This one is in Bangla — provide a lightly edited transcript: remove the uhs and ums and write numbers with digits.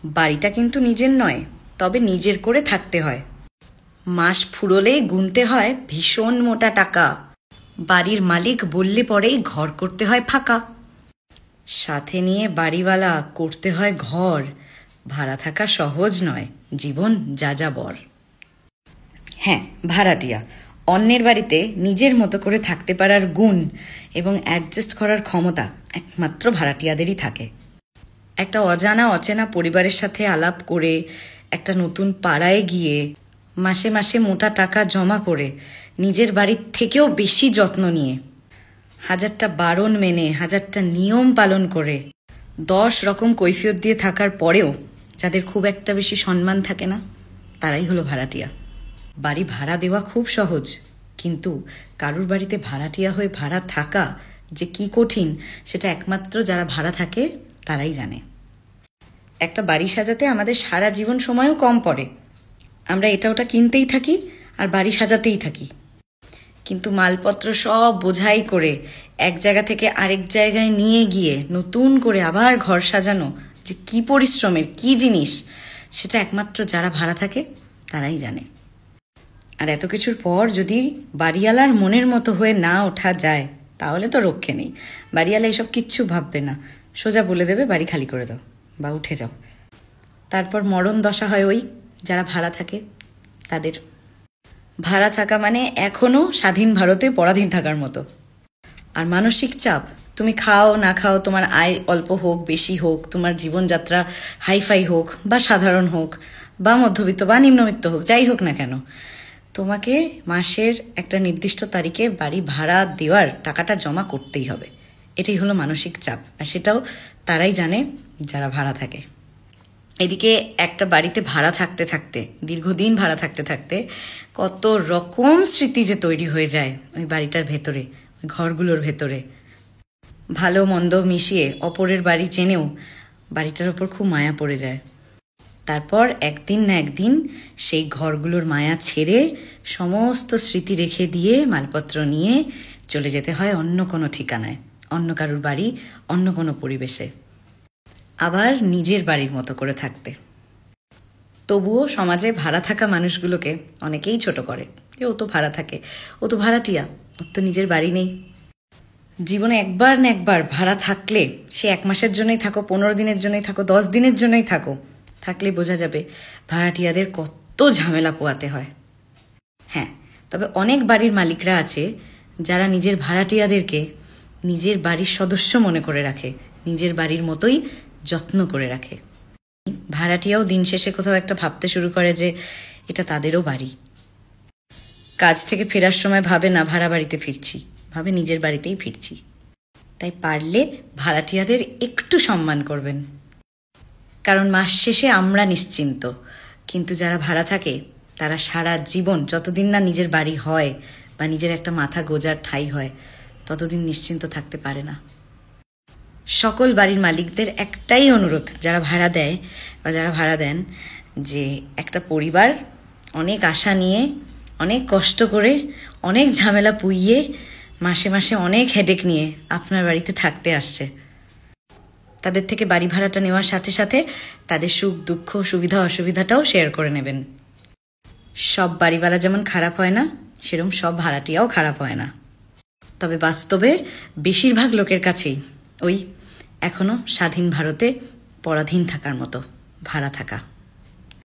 বাড়িটা কিন্তু নিজের নয়, তবে নিজের করে থাকতে হয়। মাস ফুরোলেই গুনতে হয় ভীষণ মোটা টাকা। বাড়ির মালিক বললে পরেই ঘর করতে হয় ফাঁকা। সাথে নিয়ে বাড়িওয়ালা করতে হয় ঘর। ভাড়া থাকা সহজ নয়, জীবন যাযাবর। হ্যাঁ, ভাড়াটিয়া অন্যের বাড়িতে নিজের মতো করে থাকতে পারার গুণ এবং অ্যাডজাস্ট করার ক্ষমতা একমাত্র ভাড়াটিয়াদেরই থাকে। একটা অজানা অচেনা পরিবারের সাথে আলাপ করে, একটা নতুন পাড়ায় গিয়ে মাসে মাসে মোটা টাকা জমা করে, নিজের বাড়ির থেকেও বেশি যত্ন নিয়ে, হাজারটা বারণ মেনে, হাজারটা নিয়ম পালন করে, 10 রকম কৈফিয়ত দিয়ে থাকার পরেও যাদের খুব একটা বেশি সম্মান থাকে না, তারাই হলো ভাড়াটিয়া। বাড়ি ভাড়া দেওয়া খুব সহজ, কিন্তু কারুর বাড়িতে ভাড়াটিয়া হয়ে ভাড়া থাকা যে কি কঠিন, সেটা একমাত্র যারা ভাড়া থাকে তারাই জানে। একটা বাড়ি সাজাতে আমাদের সারা জীবন সময়ও কম পড়ে। আমরা এটা ওটা কিনতেই থাকি আর বাড়ি সাজাতেই থাকি, কিন্তু মালপত্র সব বোঝাই করে এক জায়গা থেকে আরেক জায়গায় নিয়ে গিয়ে নতুন করে আবার ঘর সাজানো যে কি পরিশ্রমের, কি জিনিস, সেটা একমাত্র যারা ভাড়া থাকে তারাই জানে। আর এত কিছুর পর যদি বাড়িওয়ালার মনের মতো হয়ে না ওঠা যায়, তাহলে তো রক্ষে নেই। বাড়িওয়ালা এসব কিচ্ছু ভাববে না, সোজা বলে দেবে বাড়ি খালি করে দাও বা উঠে যাও। তারপর মরণ দশা হয় ওই যারা ভাড়া থাকে তাদের। ভাড়া থাকা মানে এখনও স্বাধীন ভারতে পরাধীন থাকার মতো। আর মানসিক চাপ, তুমি খাও না খাও, তোমার আয় অল্প হোক বেশি হোক, তোমার জীবনযাত্রা হাইফাই হোক বা সাধারণ হোক বা মধ্যবিত্ত বা নিম্নবিত্ত হোক, যাই হোক না কেন, তোমাকে মাসের একটা নির্দিষ্ট তারিখে বাড়ি ভাড়া দেওয়ার টাকাটা জমা করতেই হবে। এটাই হলো মানসিক চাপ, আর সেটাও তারাই জানে যারা ভাড়া থাকে। এদিকে একটা বাড়িতে ভাড়া থাকতে থাকতে, দীর্ঘদিন ভাড়া থাকতে থাকতে কত রকম স্মৃতি যে তৈরি হয়ে যায় ওই বাড়িটার ভেতরে, ওই ঘরগুলোর ভেতরে। ভালো মন্দ মিশিয়ে অপরের বাড়ি চেনেও বাড়িটার ওপর খুব মায়া পড়ে যায়। তারপর একদিন না একদিন সেই ঘরগুলোর মায়া ছেড়ে সমস্ত স্মৃতি রেখে দিয়ে মালপত্র নিয়ে চলে যেতে হয় অন্য কোনো ঠিকানায়, অন্য কারুর বাড়ি, অন্য কোনো পরিবেশে, আবার নিজের বাড়ির মতো করে থাকতে। তবুও সমাজে ভাড়া থাকা মানুষগুলোকে অনেকেই ছোট করে, যে ও তো ভাড়া থাকে, ও তো ভাড়াটিয়া, ওর তো নিজের বাড়ি নেই। জীবনে একবার না একবার ভাড়া থাকলে, সে 1 মাসের জন্যই থাকো, 15 দিনের জন্যই থাকো, 10 দিনের জন্যই থাকো, থাকলে বোঝা যাবে ভাড়াটিয়াদের কত ঝামেলা পোয়াতে হয়। হ্যাঁ, তবে অনেক বাড়ির মালিকরা আছে যারা নিজের ভাড়াটিয়াদেরকে নিজের বাড়ির সদস্য মনে করে রাখে, নিজের বাড়ির মতোই যত্ন করে রাখে। ভাড়াটিয়াও দিন শেষে কোথাও একটা ভাবতে শুরু করে যে এটা তাদেরও বাড়ি। কাজ থেকে ফেরার সময় ভাবে না ভাড়া বাড়িতে ফিরছি, ভাবে নিজের বাড়িতেই ফিরছি। তাই পারলে ভাড়াটিয়াদের একটু সম্মান করবেন, কারণ মাস শেষে আমরা নিশ্চিন্ত, কিন্তু যারা ভাড়া থাকে তারা সারা জীবন, যতদিন না নিজের বাড়ি হয় বা নিজের একটা মাথা গোজার ঠাঁই হয়, ততদিন নিশ্চিন্ত থাকতে পারে না। সকল বাড়ির মালিকদের একটাই অনুরোধ, যারা ভাড়া দেয় বা যারা ভাড়া দেন, যে একটা পরিবার অনেক আশা নিয়ে, অনেক কষ্ট করে, অনেক ঝামেলা পুইয়ে, মাসে মাসে অনেক হেডেক নিয়ে আপনার বাড়িতে থাকতে আসছে, তাদের থেকে বাড়ি ভাড়াটা নেওয়ার সাথে সাথে তাদের সুখ দুঃখ সুবিধা অসুবিধাটাও শেয়ার করে নেবেন। সব বাড়িওয়ালা যেমন খারাপ হয় না, সেরকম সব ভাড়াটিয়াও খারাপ হয় না। তবে বাস্তবে বেশিরভাগ লোকের কাছেই ওই এখনো স্বাধীন ভারতে পরাধীন থাকার মতো ভাড়া থাকা।